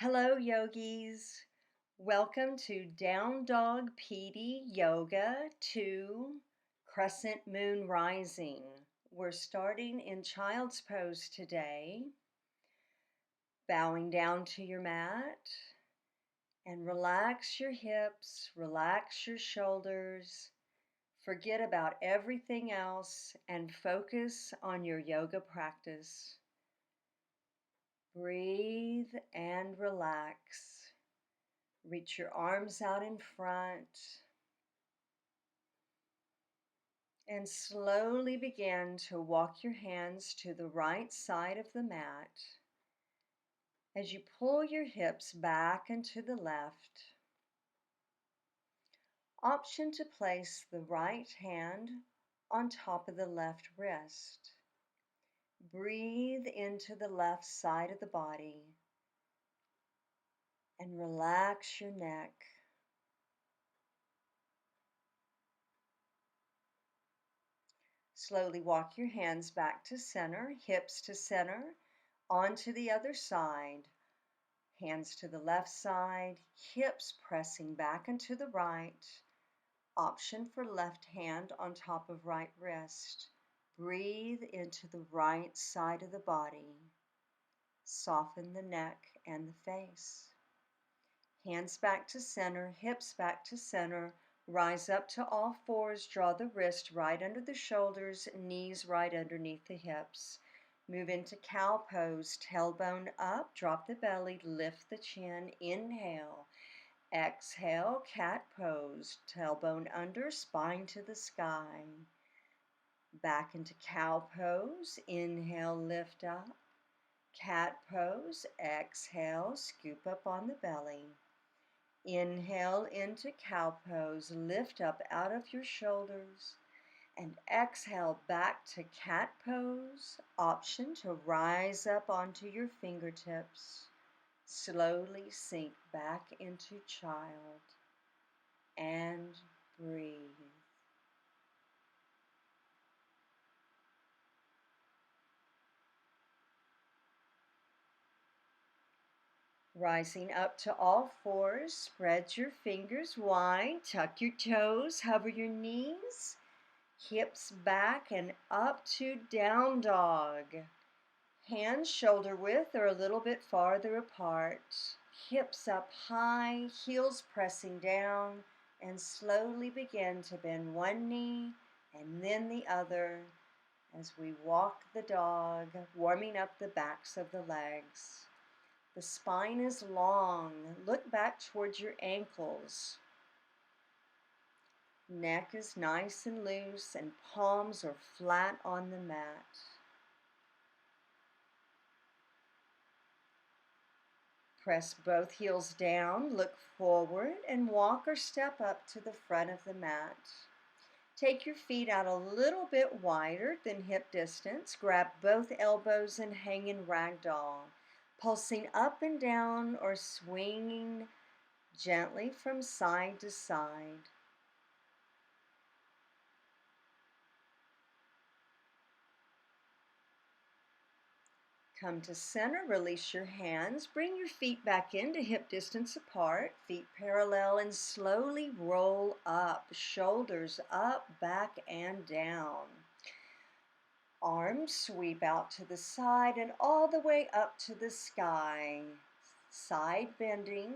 Hello, yogis. Welcome to Down Dog Petey Yoga 2 Crescent Moon Rising. We're starting in Child's Pose today, bowing down to your mat, and relax your hips, relax your shoulders, forget about everything else, and focus on your yoga practice. Breathe and relax. Reach your arms out in front and slowly begin to walk your hands to the right side of the mat as you pull your hips back and to the left. Option to place the right hand on top of the left wrist. Breathe into the left side of the body and relax your neck. Slowly walk your hands back to center, hips to center, onto the other side. Hands to the left side, hips pressing back and to the right. Option for left hand on top of right wrist. Breathe into the right side of the body. Soften the neck and the face. Hands back to center, hips back to center. Rise up to all fours, draw the wrist right under the shoulders, knees right underneath the hips. Move into cow pose, tailbone up, drop the belly, lift the chin, inhale. Exhale, cat pose, tailbone under, spine to the sky. Back into cow pose, inhale, lift up. Cat pose, exhale, scoop up on the belly. Inhale into cow pose, lift up out of your shoulders, and exhale back to cat pose. Option to rise up onto your fingertips. Slowly sink back into child and breathe. Rising up to all fours, spread your fingers wide, tuck your toes, hover your knees, hips back and up to down dog. Hands shoulder width or a little bit farther apart. Hips up high, heels pressing down, and slowly begin to bend one knee and then the other as we walk the dog, warming up the backs of the legs. The spine is long. Look back towards your ankles. Neck is nice and loose and palms are flat on the mat. Press both heels down, look forward, and walk or step up to the front of the mat. Take your feet out a little bit wider than hip distance. Grab both elbows and hang in ragdoll, pulsing up and down or swinging gently from side to side. Come to center, release your hands, bring your feet back into hip distance apart, feet parallel, and slowly roll up, shoulders up, back, and down. Arms sweep out to the side and all the way up to the sky. Side bending,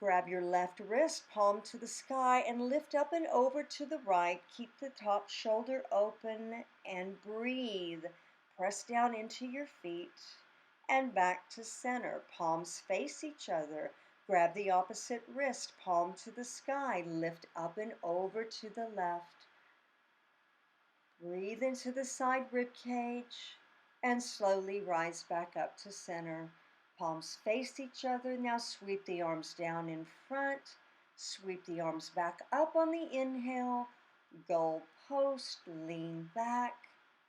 grab your left wrist, palm to the sky, and lift up and over to the right. Keep the top shoulder open and breathe. Press down into your feet and back to center. Palms face each other. Grab the opposite wrist, palm to the sky. Lift up and over to the left. Breathe into the side rib cage and slowly rise back up to center. Palms face each other. Now sweep the arms down in front. Sweep the arms back up on the inhale. Goal post, lean back.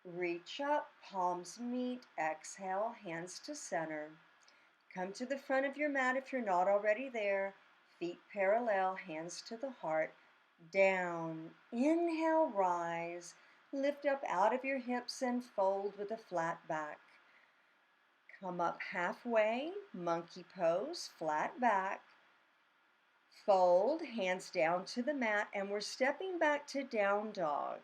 Reach up, palms meet, exhale, hands to center. Come to the front of your mat if you're not already there. Feet parallel, hands to the heart. Down, inhale, rise. Lift up out of your hips and fold with a flat back. Come up halfway, monkey pose, flat back. Fold, hands down to the mat, and we're stepping back to down dog.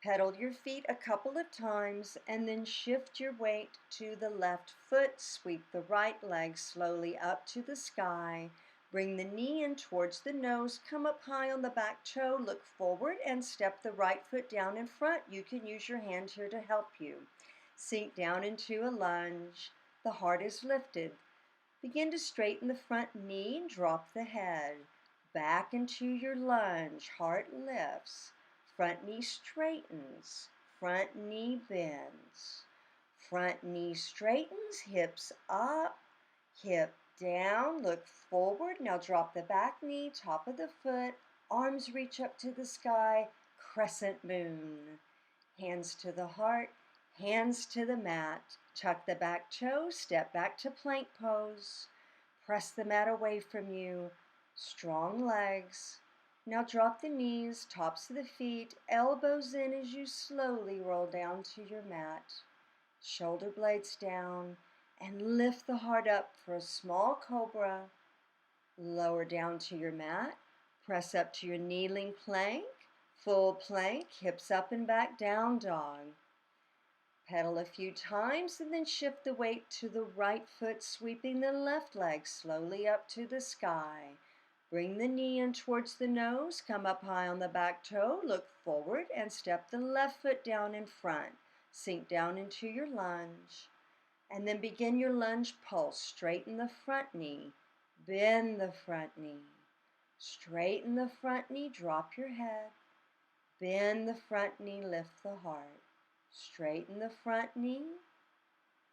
Pedal your feet a couple of times and then shift your weight to the left foot. Sweep the right leg slowly up to the sky. Bring the knee in towards the nose. Come up high on the back toe. Look forward and step the right foot down in front. You can use your hand here to help you. Sink down into a lunge. The heart is lifted. Begin to straighten the front knee and drop the head. Back into your lunge. Heart lifts. Front knee straightens, front knee bends. Front knee straightens, hips up, hip down, look forward. Now drop the back knee, top of the foot, arms reach up to the sky, crescent moon. Hands to the heart, hands to the mat. Tuck the back toe, step back to plank pose. Press the mat away from you, strong legs. Now drop the knees, tops of the feet, elbows in as you slowly roll down to your mat. Shoulder blades down and lift the heart up for a small cobra. Lower down to your mat. Press up to your kneeling plank. Full plank, hips up and back, down dog. Pedal a few times and then shift the weight to the right foot, sweeping the left leg slowly up to the sky. Bring the knee in towards the nose, come up high on the back toe, look forward and step the left foot down in front. Sink down into your lunge. And then begin your lunge pulse. Straighten the front knee, bend the front knee. Straighten the front knee, drop your head. Bend the front knee, lift the heart. Straighten the front knee,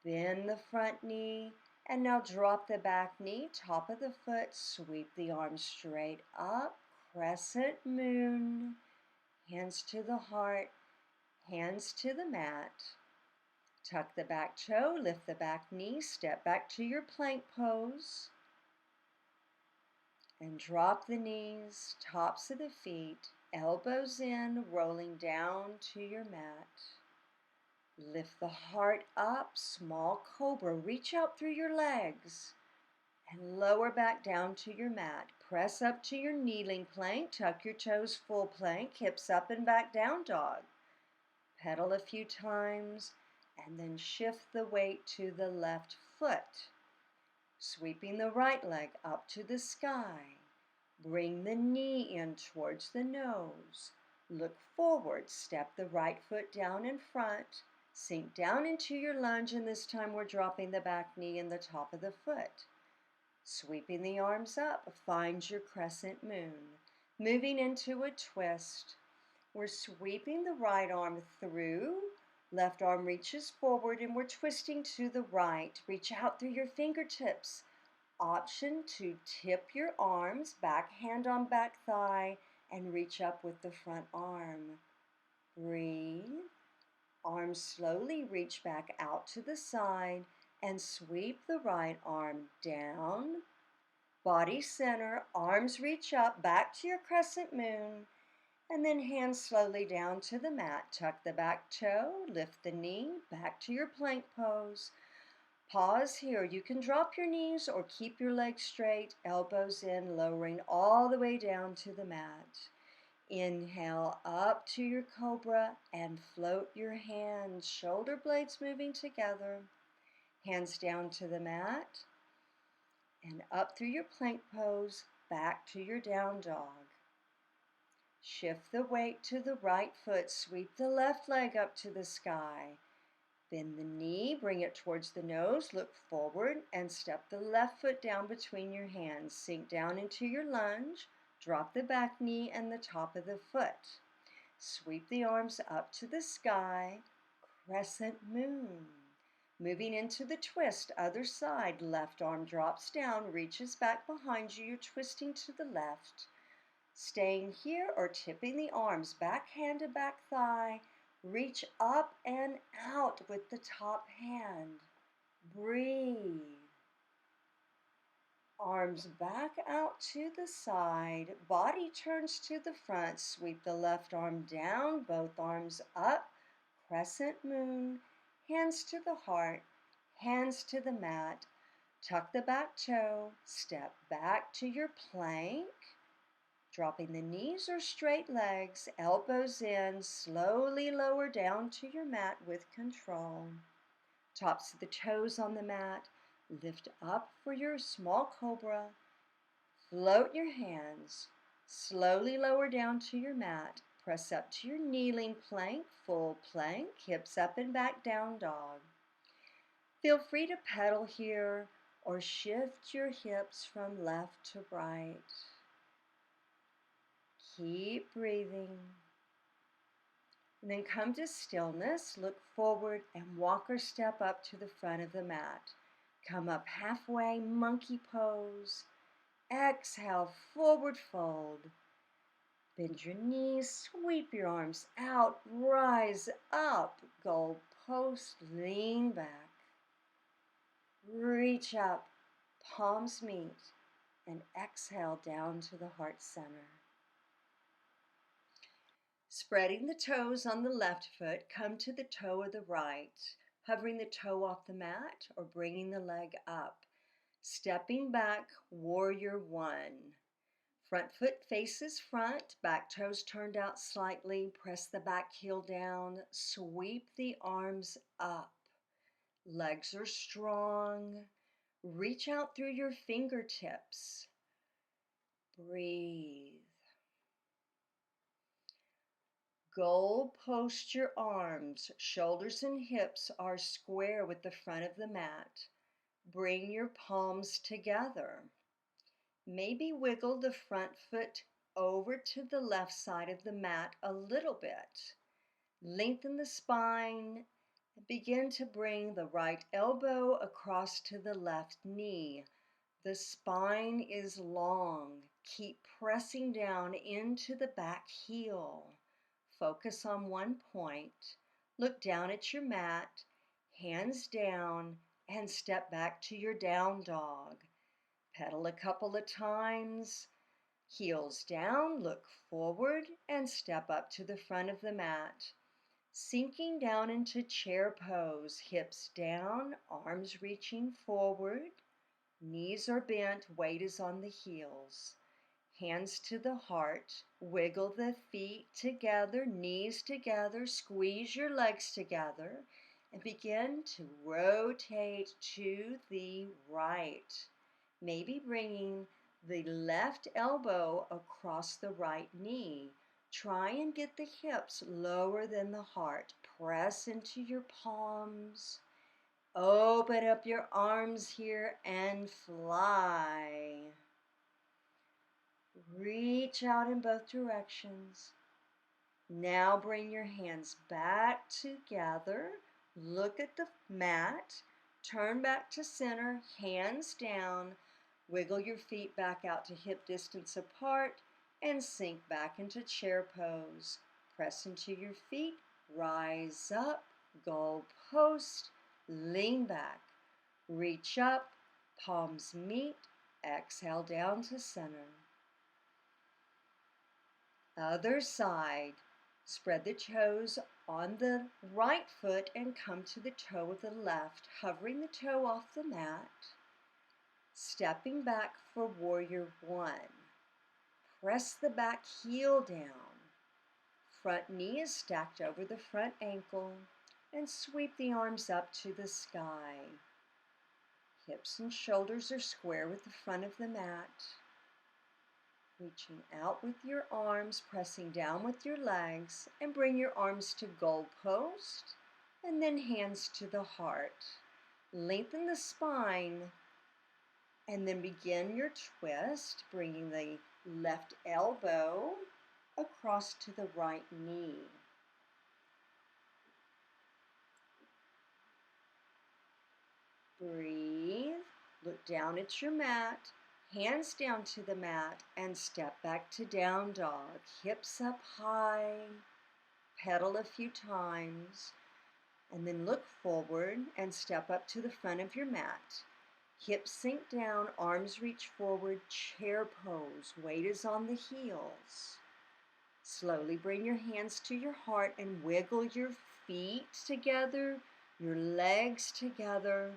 bend the front knee. And now drop the back knee, top of the foot, sweep the arms straight up, crescent moon, hands to the heart, hands to the mat. Tuck the back toe, lift the back knee, step back to your plank pose. And drop the knees, tops of the feet, elbows in, rolling down to your mat. Lift the heart up, small cobra. Reach out through your legs and lower back down to your mat. Press up to your kneeling plank. Tuck your toes, full plank, hips up and back, down dog. Pedal a few times and then shift the weight to the left foot. Sweeping the right leg up to the sky. Bring the knee in towards the nose. Look forward, step the right foot down in front. Sink down into your lunge, and this time we're dropping the back knee in the top of the foot. Sweeping the arms up, find your crescent moon. Moving into a twist. We're sweeping the right arm through. Left arm reaches forward, and we're twisting to the right. Reach out through your fingertips. Option to tip your arms, back hand on back thigh, and reach up with the front arm. Breathe. Arms slowly reach back out to the side and sweep the right arm down. Body center, arms reach up, back to your crescent moon, and then hands slowly down to the mat. Tuck the back toe, lift the knee, back to your plank pose. Pause here. You can drop your knees or keep your legs straight, elbows in, lowering all the way down to the mat. Inhale up to your cobra and float your hands, shoulder blades moving together. Hands down to the mat and up through your plank pose, back to your down dog. Shift the weight to the right foot, sweep the left leg up to the sky. Bend the knee, bring it towards the nose, look forward and step the left foot down between your hands. Sink down into your lunge. Drop the back knee and the top of the foot. Sweep the arms up to the sky, crescent moon. Moving into the twist, other side, left arm drops down, reaches back behind you, you're twisting to the left. Staying here or tipping the arms, back hand to back thigh, reach up and out with the top hand. Breathe. Arms back out to the side, body turns to the front, sweep the left arm down, both arms up, crescent moon, hands to the heart, hands to the mat. Tuck the back toe, step back to your plank, dropping the knees or straight legs, elbows in, slowly lower down to your mat with control. Tops of the toes on the mat, lift up for your small cobra, float your hands, slowly lower down to your mat, press up to your kneeling plank, full plank, hips up and back, down dog. Feel free to pedal here or shift your hips from left to right. Keep breathing. And then come to stillness, look forward and walk or step up to the front of the mat. Come up halfway, monkey pose. Exhale, forward fold. Bend your knees, sweep your arms out, rise up, goal post, lean back. Reach up, palms meet, and exhale down to the heart center. Spreading the toes on the left foot, come to the toe of the right, hovering the toe off the mat or bringing the leg up. Stepping back, warrior one. Front foot faces front, back toes turned out slightly, press the back heel down, sweep the arms up. Legs are strong. Reach out through your fingertips. Breathe. Goal post your arms. Shoulders and hips are square with the front of the mat. Bring your palms together. Maybe wiggle the front foot over to the left side of the mat a little bit. Lengthen the spine. Begin to bring the right elbow across to the left knee. The spine is long. Keep pressing down into the back heel. Focus on one point. Look down at your mat, hands down, and step back to your down dog. Pedal a couple of times. Heels down, look forward, and step up to the front of the mat. Sinking down into chair pose, hips down, arms reaching forward. Knees are bent, weight is on the heels. Hands to the heart, wiggle the feet together, knees together, squeeze your legs together, and begin to rotate to the right. Maybe bringing the left elbow across the right knee. Try and get the hips lower than the heart. Press into your palms. Open up your arms here and fly. Reach out in both directions. Now bring your hands back together. Look at the mat. Turn back to center, hands down. Wiggle your feet back out to hip distance apart and sink back into chair pose. Press into your feet, rise up, goal post, lean back. Reach up, palms meet, exhale down to center. Other side. Spread the toes on the right foot and come to the toe of the left, hovering the toe off the mat. Stepping back for warrior one. Press the back heel down. Front knee is stacked over the front ankle and sweep the arms up to the sky. Hips and shoulders are square with the front of the mat. Reaching out with your arms, pressing down with your legs, and bring your arms to goal post, and then hands to the heart. Lengthen the spine, and then begin your twist, bringing the left elbow across to the right knee. Breathe, look down at your mat. Hands down to the mat and step back to down dog. Hips up high. Pedal a few times. And then look forward and step up to the front of your mat. Hips sink down, arms reach forward, chair pose. Weight is on the heels. Slowly bring your hands to your heart and wiggle your feet together. your legs together,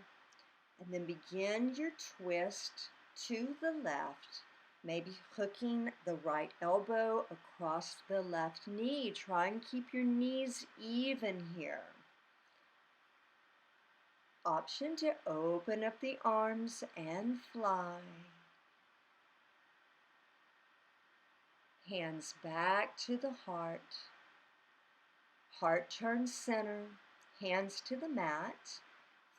and then begin your twist to the left, maybe hooking the right elbow across the left knee. Try and keep your knees even here. Option to open up the arms and fly. Hands back to the heart. Heart turns center, hands to the mat.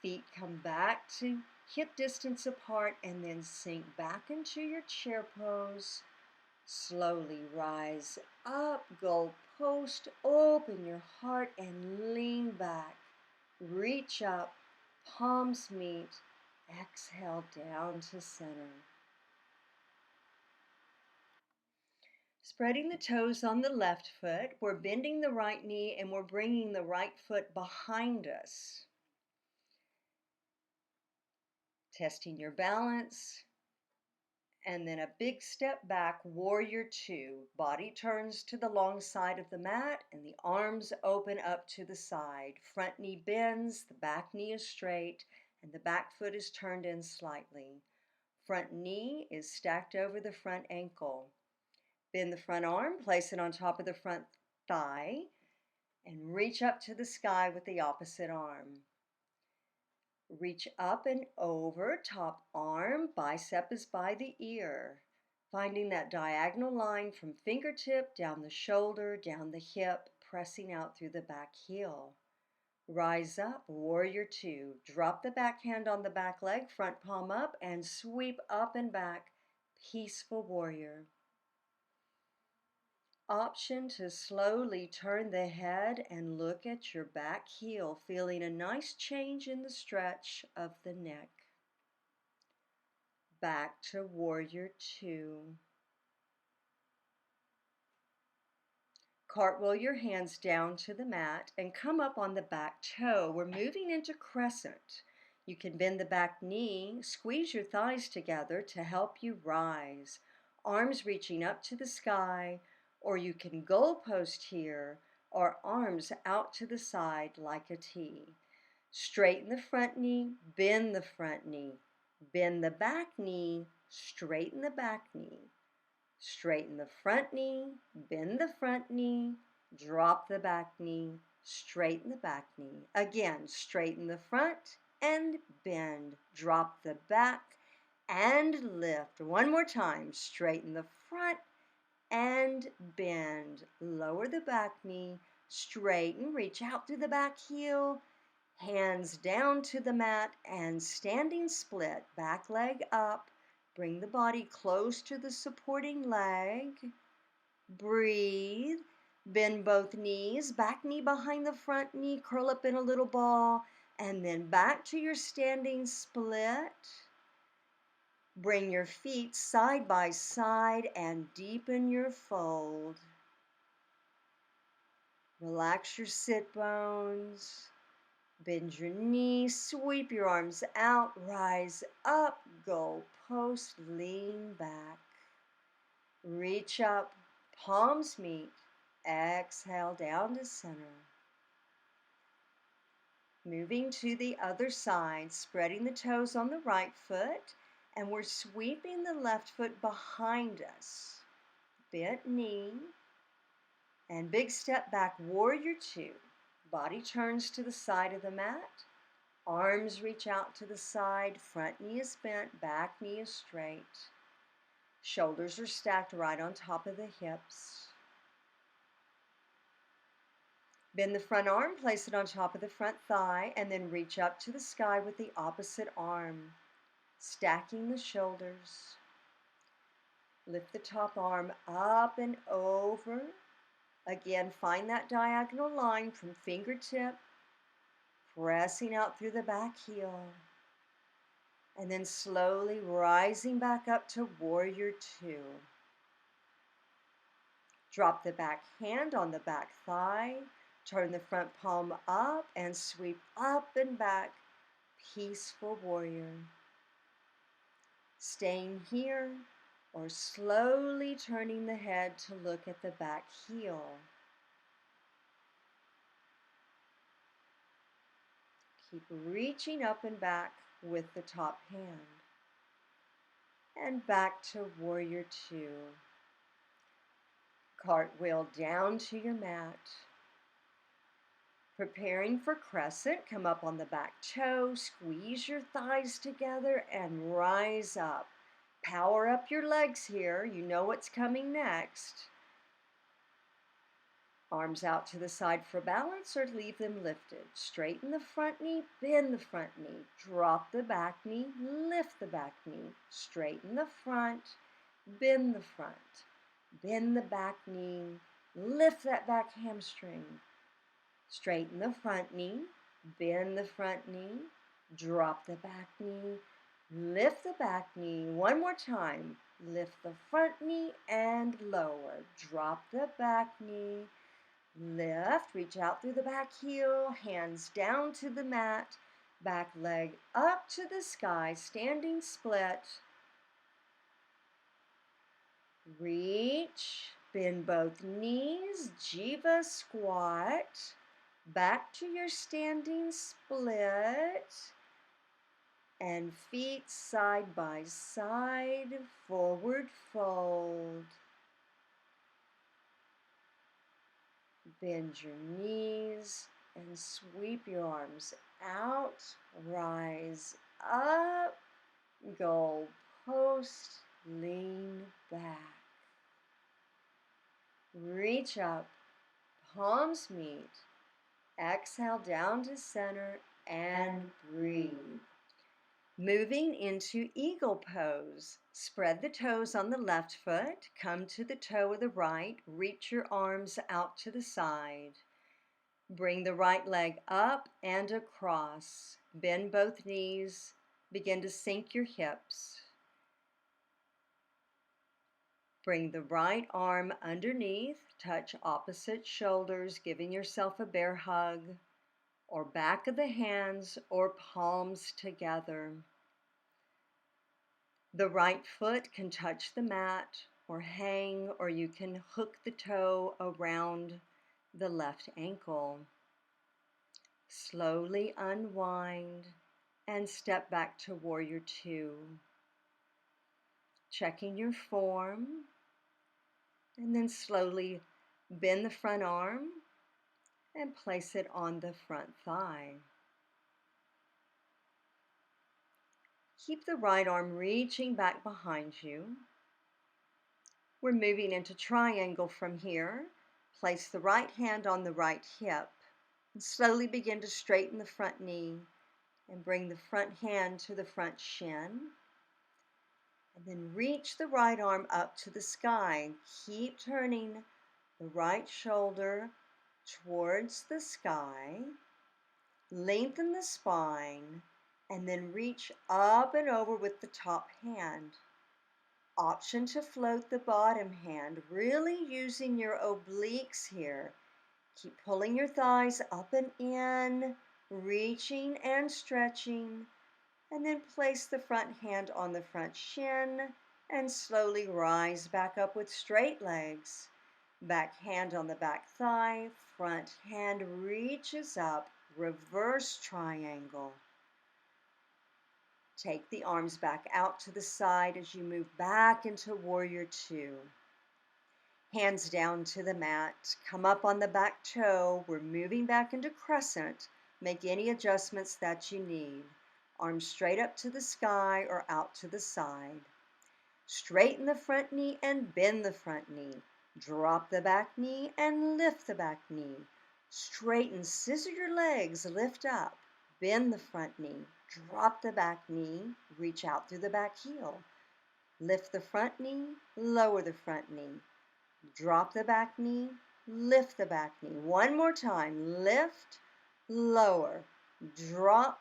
Feet come back to hip distance apart and then sink back into your chair pose. Slowly rise up, goal post, open your heart and lean back. Reach up, palms meet, exhale down to center. Spreading the toes on the left foot, we're bending the right knee and we're bringing the right foot behind us. Testing your balance, and then a big step back, warrior two. Body turns to the long side of the mat and the arms open up to the side. Front knee bends, the back knee is straight, and the back foot is turned in slightly. Front knee is stacked over the front ankle. Bend the front arm, place it on top of the front thigh, and reach up to the sky with the opposite arm. Reach up and over, top arm, bicep is by the ear. Finding that diagonal line from fingertip down the shoulder, down the hip, pressing out through the back heel. Rise up, warrior two. Drop the back hand on the back leg, front palm up, and sweep up and back, peaceful warrior. Option to slowly turn the head and look at your back heel, feeling a nice change in the stretch of the neck. Back to warrior two. Cartwheel your hands down to the mat and come up on the back toe. We're moving into crescent. You can bend the back knee, squeeze your thighs together to help you rise. Arms reaching up to the sky, or you can goal post here, or arms out to the side like a T. Straighten the front knee, bend the front knee. Bend the back knee, straighten the back knee. Straighten the front knee, bend the front knee, drop the back knee, straighten the back knee. Again, straighten the front and bend. Drop the back and lift. One more time, straighten the front and bend. Lower the back knee, straighten, reach out through the back heel, hands down to the mat and standing split, back leg up. Bring the body close to the supporting leg. Breathe. Bend both knees, back knee behind the front knee, curl up in a little ball, and then back to your standing split. Bring your feet side by side and deepen your fold. Relax your sit bones. Bend your knees, sweep your arms out, rise up, goal post, lean back. Reach up, palms meet, exhale down to center. Moving to the other side, spreading the toes on the right foot, and we're sweeping the left foot behind us. Bent knee, and big step back, warrior two. Body turns to the side of the mat. Arms reach out to the side, front knee is bent, back knee is straight. Shoulders are stacked right on top of the hips. Bend the front arm, place it on top of the front thigh, and then reach up to the sky with the opposite arm, stacking the shoulders. Lift the top arm up and over. Again, find that diagonal line from fingertip, pressing out through the back heel, and then slowly rising back up to warrior two. Drop the back hand on the back thigh, turn the front palm up and sweep up and back, peaceful warrior. Staying here or slowly turning the head to look at the back heel. Keep reaching up and back with the top hand. And back to warrior two. Cartwheel down to your mat. Preparing for crescent, come up on the back toe, squeeze your thighs together and rise up. Power up your legs here. You know what's coming next. Arms out to the side for balance or leave them lifted. Straighten the front knee, bend the front knee. Drop the back knee, lift the back knee. Straighten the front, bend the front. Bend the back knee, lift that back hamstring. Straighten the front knee, bend the front knee. Drop the back knee, lift the back knee. One more time. Lift the front knee and lower. Drop the back knee. Lift, reach out through the back heel, hands down to the mat, back leg up to the sky, standing split. Reach, bend both knees, jiva squat, back to your standing split, and feet side by side, forward fold. Bend your knees and sweep your arms out, rise up, goal post, lean back. Reach up, palms meet, exhale down to center and breathe. Moving into eagle pose. Spread the toes on the left foot, come to the toe of the right, reach your arms out to the side. Bring the right leg up and across. Bend both knees, begin to sink your hips. Bring the right arm underneath, touch opposite shoulders, giving yourself a bear hug, or back of the hands or palms together. The right foot can touch the mat or hang, or you can hook the toe around the left ankle. Slowly unwind and step back to warrior two. Checking your form, and then slowly bend the front arm and place it on the front thigh. Keep the right arm reaching back behind you. We're moving into triangle from here. Place the right hand on the right hip and slowly begin to straighten the front knee and bring the front hand to the front shin. And then reach the right arm up to the sky. Keep turning the right shoulder towards the sky. Lengthen the spine and then reach up and over with the top hand. Option to float the bottom hand, really using your obliques here. Keep pulling your thighs up and in, reaching and stretching, and then place the front hand on the front shin and slowly rise back up with straight legs. Back hand on the back thigh, front hand reaches up, reverse triangle. Take the arms back out to the side as you move back into warrior two. Hands down to the mat. Come up on the back toe. We're moving back into crescent. Make any adjustments that you need. Arms straight up to the sky or out to the side. Straighten the front knee and bend the front knee. Drop the back knee and lift the back knee. Straighten, scissor your legs, lift up. Bend the front knee. Drop the back knee, reach out through the back heel. Lift the front knee, lower the front knee. Drop the back knee, lift the back knee. One more time, lift, lower, drop,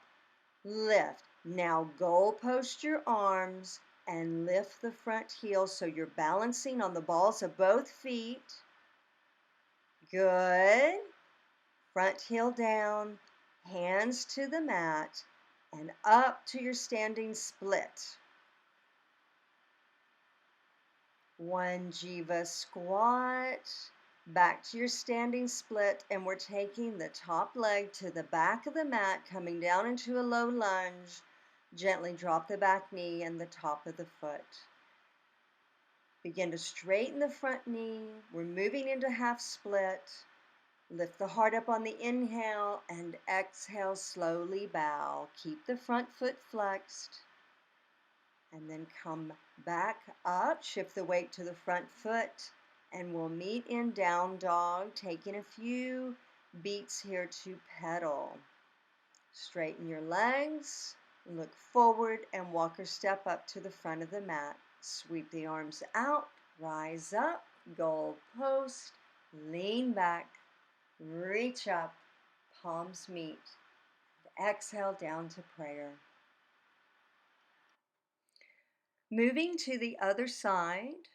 lift. Now goal post your arms and lift the front heel so you're balancing on the balls of both feet. Good. Front heel down, hands to the mat, and up to your standing split. One jiva squat, Back to your standing split, and we're taking the top leg to the back of the mat, coming down into a low lunge. Gently drop the back knee and the top of the foot. Begin to straighten the front knee. We're moving into half split. Lift the heart up on the inhale and exhale, slowly bow. Keep the front foot flexed. And then come back up, shift the weight to the front foot, and we'll meet in down dog, taking a few beats here to pedal. Straighten your legs, look forward, and walk or step up to the front of the mat. Sweep the arms out, rise up, goal post, lean back, reach up, palms meet. Exhale down to prayer. Moving to the other side,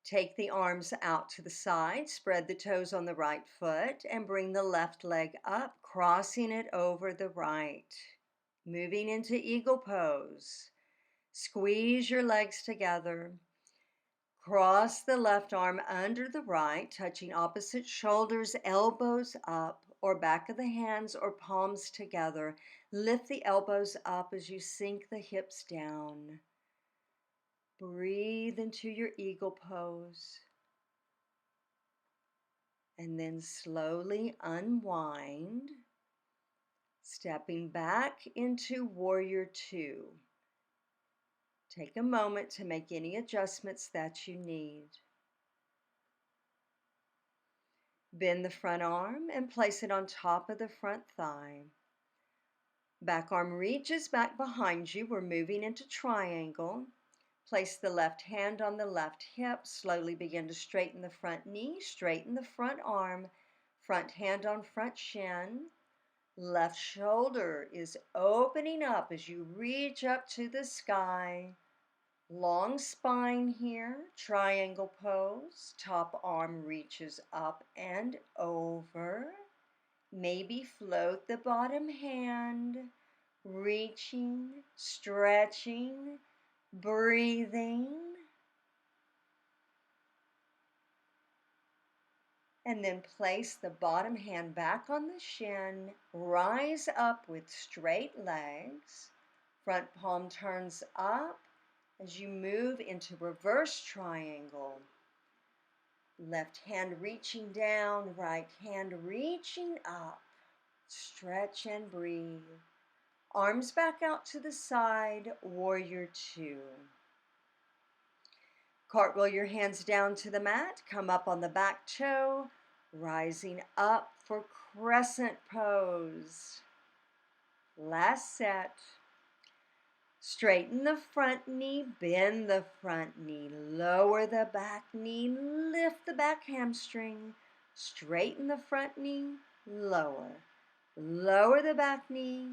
take the arms out to the side, spread the toes on the right foot, and bring the left leg up, crossing it over the right. Moving into eagle pose. Squeeze your legs together. Cross the left arm under the right, touching opposite shoulders, elbows up, or back of the hands or palms together. Lift the elbows up as you sink the hips down. Breathe into your eagle pose. And then slowly unwind, stepping back into warrior two. Take a moment to make any adjustments that you need. Bend the front arm and place it on top of the front thigh. Back arm reaches back behind you. We're moving into triangle. Place the left hand on the left hip. Slowly begin to straighten the front knee, straighten the front arm, front hand on front shin. Left shoulder is opening up as you reach up to the sky. Long spine here, triangle pose. Top arm reaches up and over. Maybe float the bottom hand, reaching, stretching, breathing. And then place the bottom hand back on the shin, rise up with straight legs. Front palm turns up as you move into reverse triangle. Left hand reaching down, right hand reaching up. Stretch and breathe. Arms back out to the side, warrior two. Cartwheel your hands down to the mat, come up on the back toe, rising up for crescent pose. Last set. Straighten the front knee, bend the front knee, lower the back knee, lift the back hamstring, straighten the front knee, lower. Lower the back knee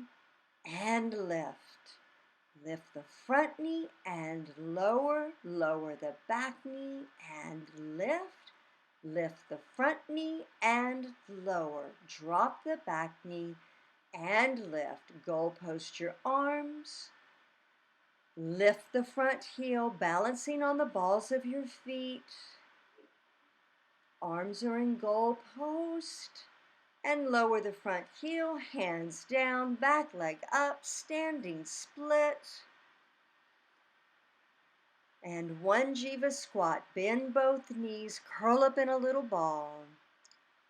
and lift. Lift the front knee and lower. Lower the back knee and lift. Lift the front knee and lower. Drop the back knee and lift. Goal post your arms. Lift the front heel, balancing on the balls of your feet. Arms are in goal post. And lower the front heel, hands down, back leg up, standing split. And one Jiva squat. Bend both knees, curl up in a little ball.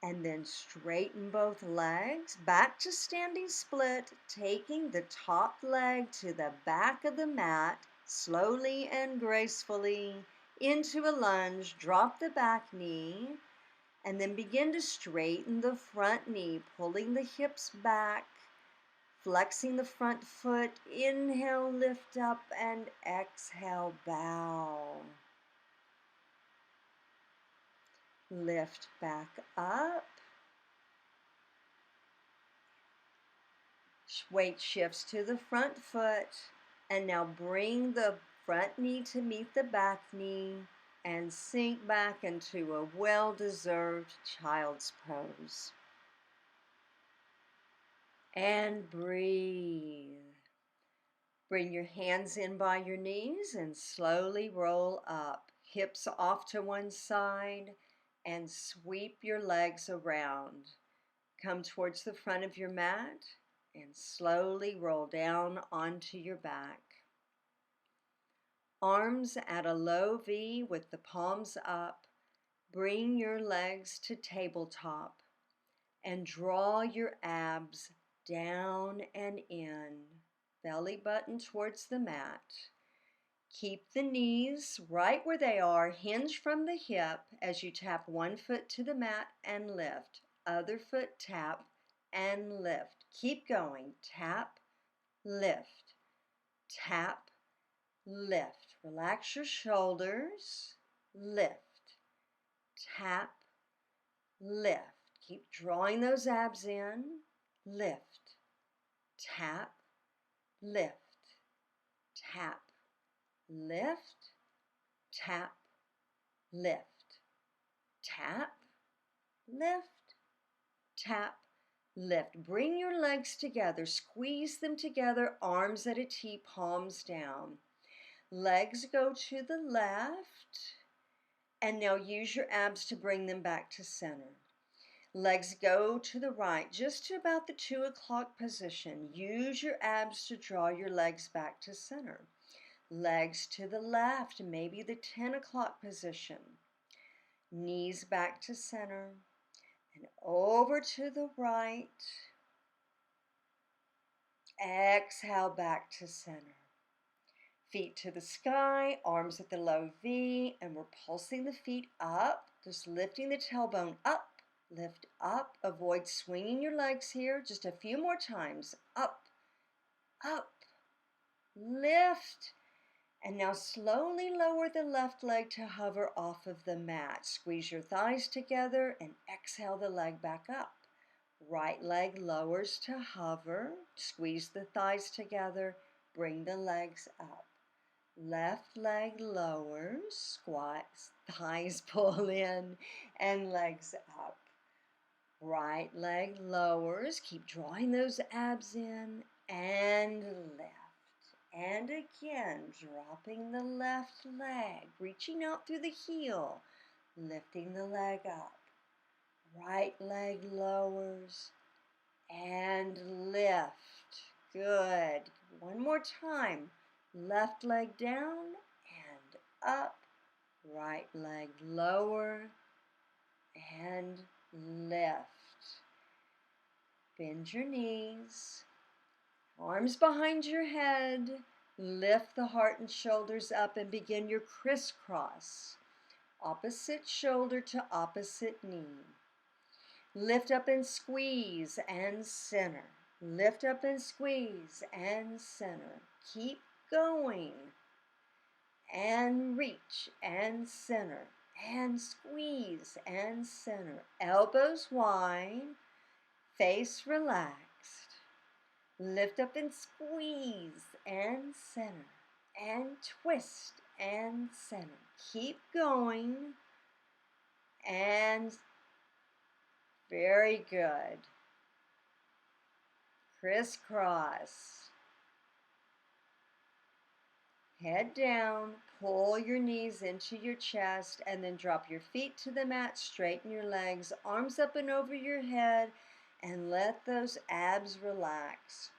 And then straighten both legs, back to standing split, taking the top leg to the back of the mat, slowly and gracefully into a lunge. Drop the back knee, and then begin to straighten the front knee, pulling the hips back, flexing the front foot. Inhale, lift up, and exhale, bow. Lift back up. Weight shifts to the front foot. And now bring the front knee to meet the back knee and sink back into a well-deserved child's pose. And breathe. Bring your hands in by your knees and slowly roll up. Hips off to one side and sweep your legs around. Come towards the front of your mat and slowly roll down onto your back. Arms at a low V with the palms up. Bring your legs to tabletop and draw your abs down and in. Belly button towards the mat. Keep the knees right where they are, hinge from the hip as you tap one foot to the mat and lift. Other foot tap and lift. Keep going. Tap, lift, tap, lift. Relax your shoulders. Lift, tap, lift. Keep drawing those abs in. Lift, tap, lift, tap, lift, tap, lift, tap, lift, tap, lift. Bring your legs together. Squeeze them together, arms at a T, palms down. Legs go to the left, and now use your abs to bring them back to center. Legs go to the right, just to about the 2 o'clock position. Use your abs to draw your legs back to center. Legs to the left, maybe the 10 o'clock position. Knees back to center and over to the right. Exhale back to center. Feet to the sky, arms at the low V, and we're pulsing the feet up, just lifting the tailbone up. Lift up. Avoid swinging your legs here. Just a few more times. Up, up, lift. And now slowly lower the left leg to hover off of the mat. Squeeze your thighs together and exhale the leg back up. Right leg lowers to hover. Squeeze the thighs together. Bring the legs up. Left leg lowers. Squats. Thighs pull in and legs up. Right leg lowers. Keep drawing those abs in and lift. And again, dropping the left leg, reaching out through the heel, lifting the leg up. Right leg lowers and lift. Good. One more time. Left leg down and up. Right leg lower and lift. Bend your knees. Arms behind your head. Lift the heart and shoulders up and begin your crisscross. Opposite shoulder to opposite knee. Lift up and squeeze and center. Lift up and squeeze and center. Keep going. And reach and center. And squeeze and center. Elbows wide. Face relaxed. Lift up and squeeze and center. And twist and center. Keep going. And very good. Crisscross. Head down, pull your knees into your chest, and then drop your feet to the mat, straighten your legs, arms up and over your head, and let those abs relax.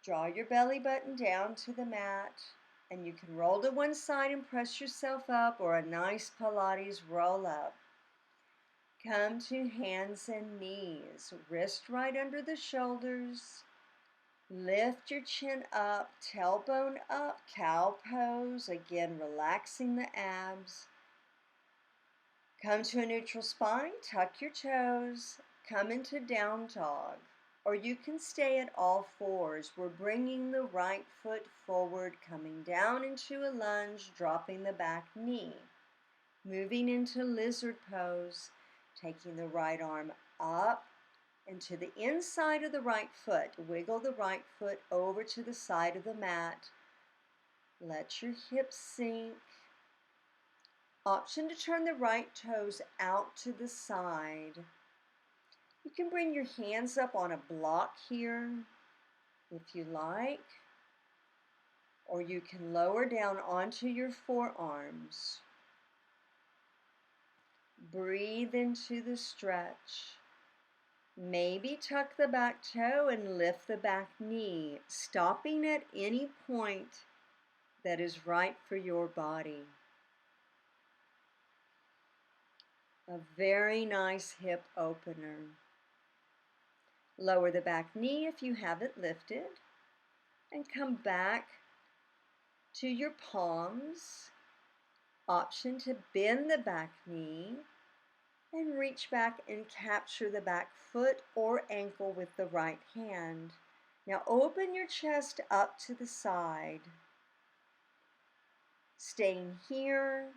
Draw your belly button down to the mat, and you can roll to one side and press yourself up, or a nice Pilates roll up. Come to hands and knees, wrist right under the shoulders. Lift your chin up, tailbone up, cow pose. Again, relaxing the abs. Come to a neutral spine, tuck your toes, come into down dog. Or you can stay at all fours. We're bringing the right foot forward, coming down into a lunge, dropping the back knee. Moving into lizard pose, taking the right arm up and to the inside of the right foot. Wiggle the right foot over to the side of the mat. Let your hips sink. Option to turn the right toes out to the side. You can bring your hands up on a block here if you like, or you can lower down onto your forearms. Breathe into the stretch. Maybe tuck the back toe and lift the back knee, stopping at any point that is right for your body. A very nice hip opener. Lower the back knee if you haven't lifted, and come back to your palms. Option to bend the back knee and reach back and capture the back foot or ankle with the right hand. Now open your chest up to the side, staying here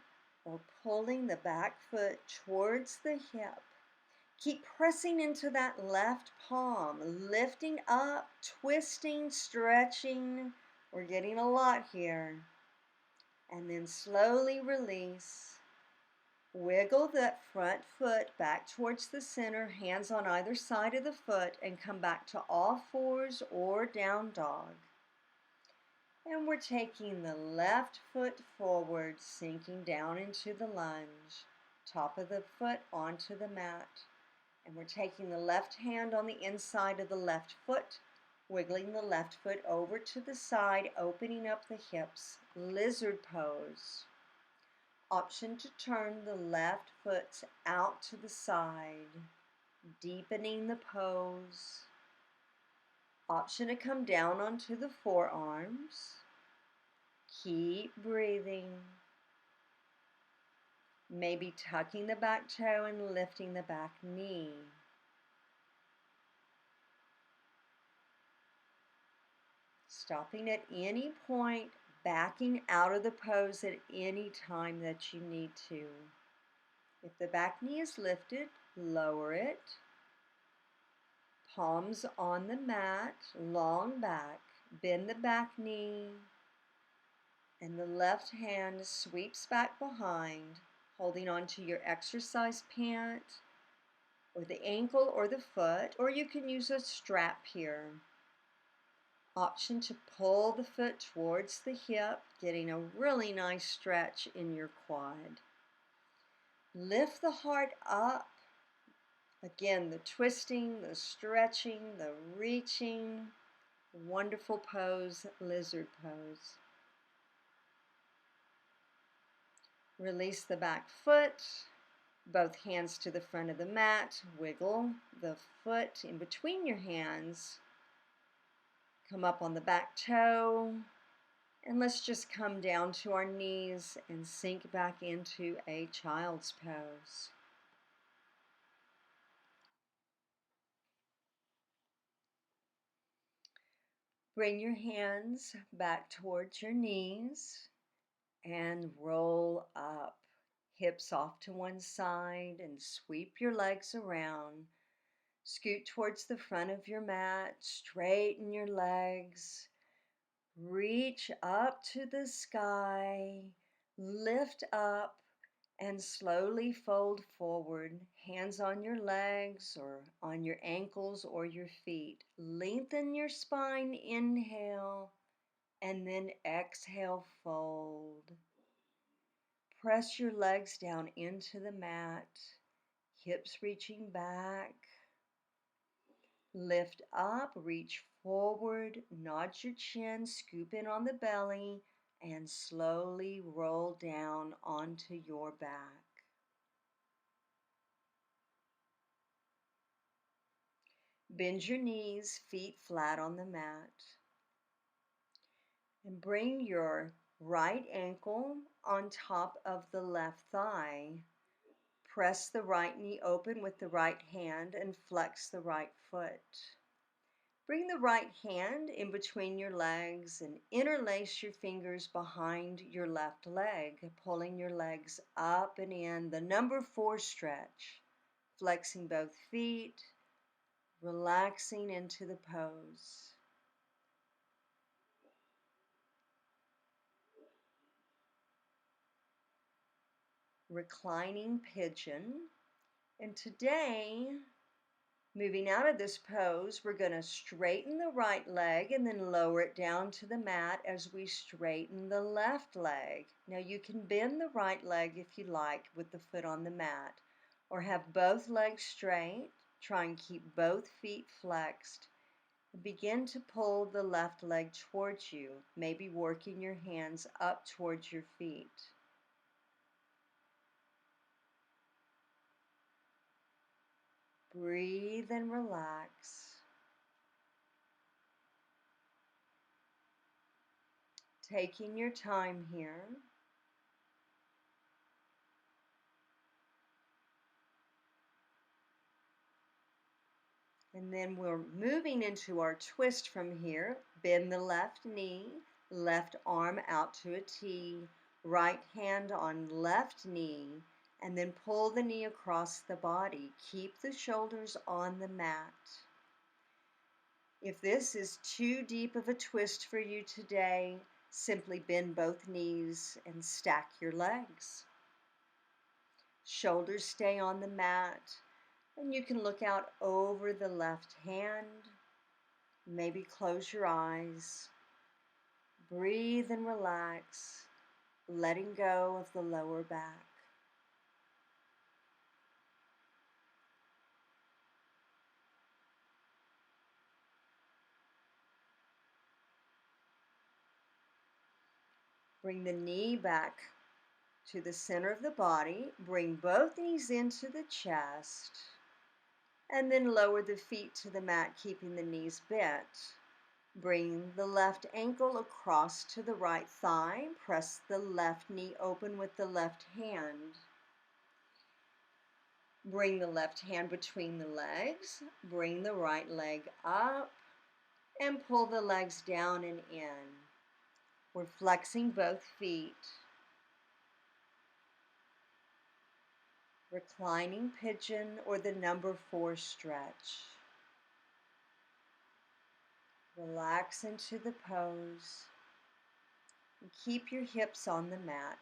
or pulling the back foot towards the hip. Keep pressing into that left palm, lifting up, twisting, stretching. We're getting a lot here. And then slowly release. Wiggle that front foot back towards the center, hands on either side of the foot, and come back to all fours or down dog. And we're taking the left foot forward, sinking down into the lunge, top of the foot onto the mat. And we're taking the left hand on the inside of the left foot, wiggling the left foot over to the side, opening up the hips, lizard pose. Option to turn the left foot out to the side, deepening the pose. Option to come down onto the forearms. Keep breathing. Maybe tucking the back toe and lifting the back knee. Stopping at any point, backing out of the pose at any time that you need to. If the back knee is lifted, lower it. Palms on the mat, long back. Bend the back knee. And the left hand sweeps back behind, holding onto your exercise pant or the ankle or the foot, or you can use a strap here. Option to pull the foot towards the hip, getting a really nice stretch in your quad. Lift the heart up. Again, the twisting, the stretching, the reaching. Wonderful pose, lizard pose. Release the back foot, both hands to the front of the mat. Wiggle the foot in between your hands. Come up on the back toe. And let's just come down to our knees and sink back into a child's pose. Bring your hands back towards your knees and roll up. Hips off to one side and sweep your legs around. Scoot towards the front of your mat, straighten your legs. Reach up to the sky, lift up, and slowly fold forward. Hands on your legs or on your ankles or your feet. Lengthen your spine, inhale, and then exhale, fold. Press your legs down into the mat, hips reaching back. Lift up, reach forward, nod your chin, scoop in on the belly, and slowly roll down onto your back. Bend your knees, feet flat on the mat. And bring your right ankle on top of the left thigh. Press the right knee open with the right hand and flex the right foot. Bring the right hand in between your legs and interlace your fingers behind your left leg, pulling your legs up and in. The number 4 stretch, flexing both feet, relaxing into the pose. Reclining pigeon. And today, moving out of this pose, we're going to straighten the right leg and then lower it down to the mat as we straighten the left leg. Now you can bend the right leg if you like with the foot on the mat, or have both legs straight. Try and keep both feet flexed. Begin to pull the left leg towards you, maybe working your hands up towards your feet. Breathe and relax. Taking your time here. And then we're moving into our twist from here. Bend the left knee, left arm out to a T, right hand on left knee, and then pull the knee across the body. Keep the shoulders on the mat. If this is too deep of a twist for you today, simply bend both knees and stack your legs. Shoulders stay on the mat, and you can look out over the left hand. Maybe close your eyes. Breathe and relax, letting go of the lower back. Bring the knee back to the center of the body. Bring both knees into the chest. And then lower the feet to the mat, keeping the knees bent. Bring the left ankle across to the right thigh. Press the left knee open with the left hand. Bring the left hand between the legs. Bring the right leg up and pull the legs down and in. We're flexing both feet. Reclining pigeon or the number 4 stretch. Relax into the pose and keep your hips on the mat.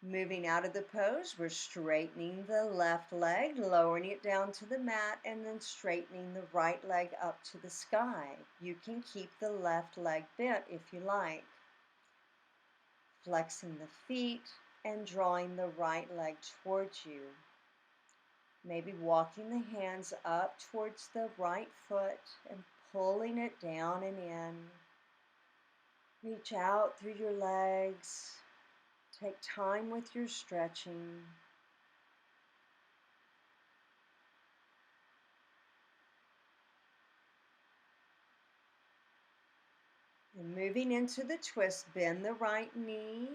Moving out of the pose, we're straightening the left leg, lowering it down to the mat, and then straightening the right leg up to the sky. You can keep the left leg bent if you like. Flexing the feet and drawing the right leg towards you. Maybe walking the hands up towards the right foot and pulling it down and in. Reach out through your legs. Take time with your stretching. And moving into the twist, bend the right knee,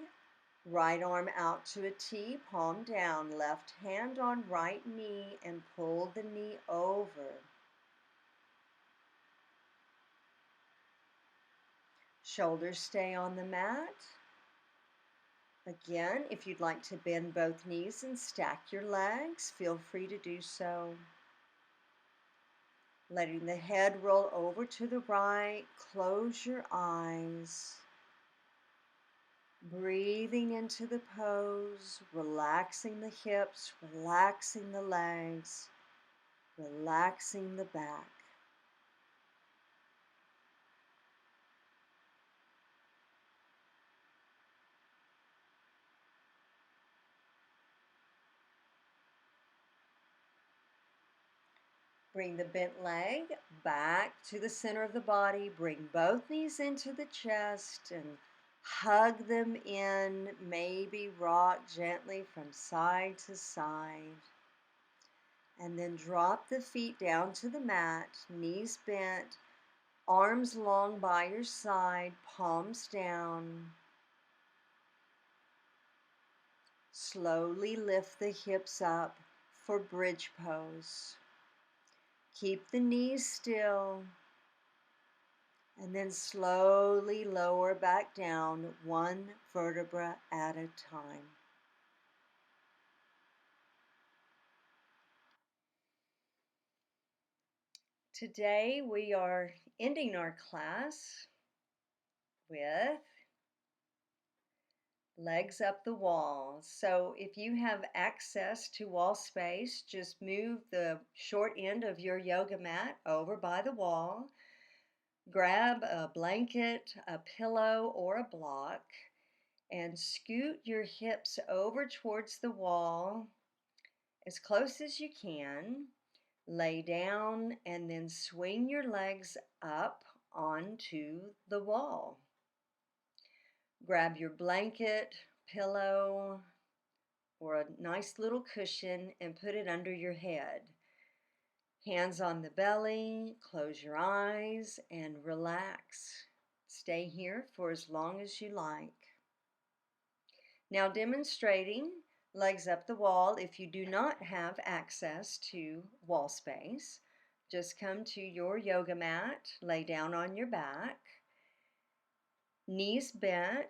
right arm out to a T, palm down, left hand on right knee, and pull the knee over. Shoulders stay on the mat. Again, if you'd like to bend both knees and stack your legs, feel free to do so. Letting the head roll over to the right, close your eyes. Breathing into the pose, relaxing the hips, relaxing the legs, relaxing the back. Bring the bent leg back to the center of the body. Bring both knees into the chest and hug them in. Maybe rock gently from side to side. And then drop the feet down to the mat, knees bent, arms long by your side, palms down. Slowly lift the hips up for bridge pose. Keep the knees still, and then slowly lower back down, one vertebra at a time. Today we are ending our class with legs up the wall. So if you have access to wall space, just move the short end of your yoga mat over by the wall. Grab a blanket, a pillow, or a block, And scoot your hips over towards the wall as close as you can. Lay down and then swing your legs up onto the wall. Grab your blanket, pillow, or a nice little cushion and put it under your head. Hands on the belly, close your eyes and relax. Stay here for as long as you like. Now demonstrating legs up the wall. If you do not have access to wall space, just come to your yoga mat, lay down on your back, knees bent,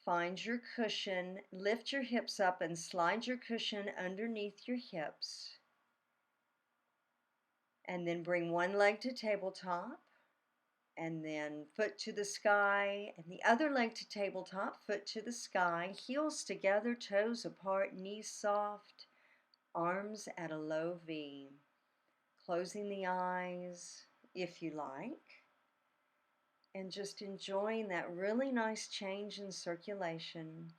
find your cushion, lift your hips up and slide your cushion underneath your hips, and then bring one leg to tabletop, and then foot to the sky, and the other leg to tabletop, foot to the sky, heels together, toes apart, knees soft, arms at a low V. Closing the eyes if you like, and just enjoying that really nice change in circulation.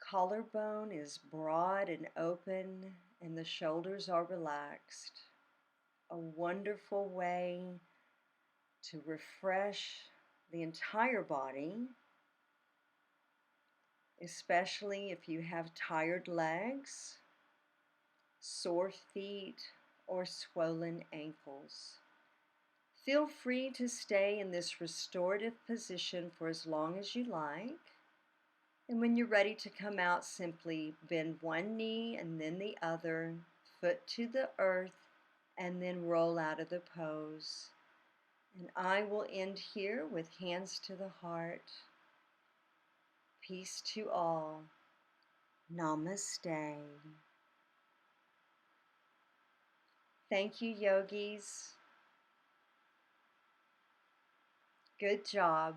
Collarbone is broad and open, and the shoulders are relaxed. A wonderful way to refresh the entire body, especially if you have tired legs, sore feet, or swollen ankles. Feel free to stay in this restorative position for as long as you like. And when you're ready to come out, simply bend one knee and then the other, foot to the earth, and then roll out of the pose. And I will end here with hands to the heart. Peace to all. Namaste. Thank you, yogis. Good job.